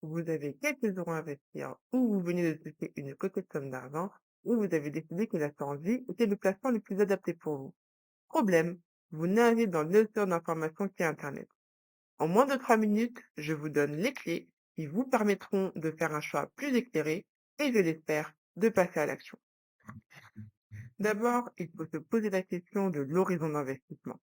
Vous avez quelques euros à investir ou vous venez de toucher une coquette somme d'argent et vous avez décidé que l'assurance vie était le placement le plus adapté pour vous. Problème, vous naviguez dans l'océan d'informations qui est Internet. En moins de 3 minutes, je vous donne les clés qui vous permettront de faire un choix plus éclairé et, je l'espère, de passer à l'action. D'abord, il faut se poser la question de l'horizon d'investissement.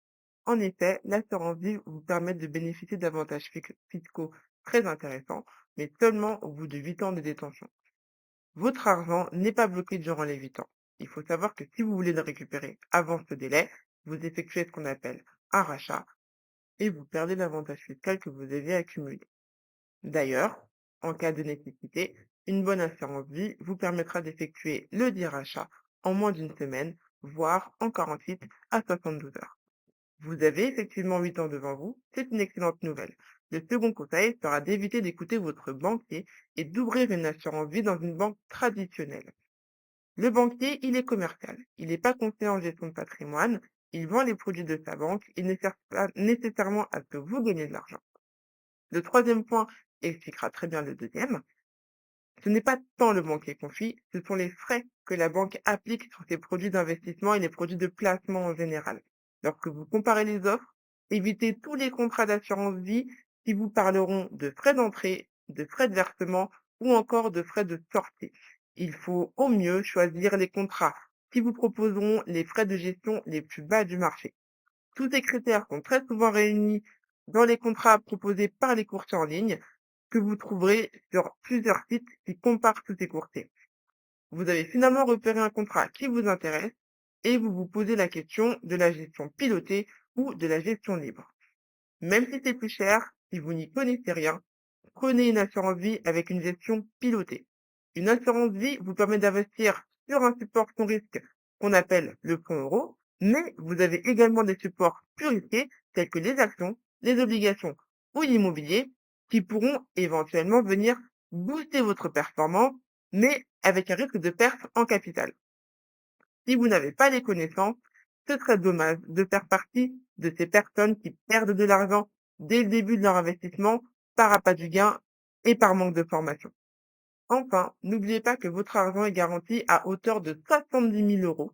En effet, l'assurance vie vous permet de bénéficier d'avantages fiscaux très intéressants, mais seulement au bout de 8 ans de détention. Votre argent n'est pas bloqué durant les 8 ans. Il faut savoir que si vous voulez le récupérer avant ce délai, vous effectuez ce qu'on appelle un rachat et vous perdez l'avantage fiscal que vous avez accumulé. D'ailleurs, en cas de nécessité, une bonne assurance vie vous permettra d'effectuer le dit rachat en moins d'une semaine, voire en 48 à 72 heures. Vous avez effectivement 8 ans devant vous, c'est une excellente nouvelle. Le second conseil sera d'éviter d'écouter votre banquier et d'ouvrir une assurance vie dans une banque traditionnelle. Le banquier, il est commercial. Il n'est pas conseiller en gestion de patrimoine. Il vend les produits de sa banque. Il ne sert pas nécessairement à ce que vous gagnez de l'argent. Le troisième point expliquera très bien le deuxième. Ce n'est pas tant le banquier confie, ce sont les frais que la banque applique sur ses produits d'investissement et les produits de placement en général. Lorsque vous comparez les offres, évitez tous les contrats d'assurance vie qui vous parleront de frais d'entrée, de frais de versement ou encore de frais de sortie. Il faut au mieux choisir les contrats qui vous proposeront les frais de gestion les plus bas du marché. Tous ces critères sont très souvent réunis dans les contrats proposés par les courtiers en ligne que vous trouverez sur plusieurs sites qui comparent tous ces courtiers. Vous avez finalement repéré un contrat qui vous intéresse et vous vous posez la question de la gestion pilotée ou de la gestion libre. Même si c'est plus cher, si vous n'y connaissez rien, prenez une assurance vie avec une gestion pilotée. Une assurance vie vous permet d'investir sur un support sans risque qu'on appelle le fonds euro, mais vous avez également des supports plus risqués tels que les actions, les obligations ou l'immobilier qui pourront éventuellement venir booster votre performance, mais avec un risque de perte en capital. Si vous n'avez pas les connaissances, ce serait dommage de faire partie de ces personnes qui perdent de l'argent dès le début de leur investissement par appât du gain et par manque de formation. Enfin, n'oubliez pas que votre argent est garanti à hauteur de 70 000 €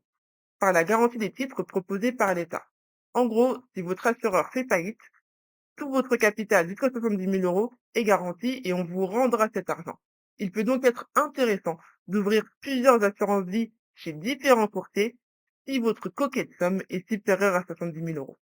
par la garantie des titres proposés par l'État. En gros, si votre assureur fait faillite, tout votre capital jusqu'à 70 000 € est garanti et on vous rendra cet argent. Il peut donc être intéressant d'ouvrir plusieurs assurances vie chez différents courtiers si votre coquette somme est supérieure à 70 000 €.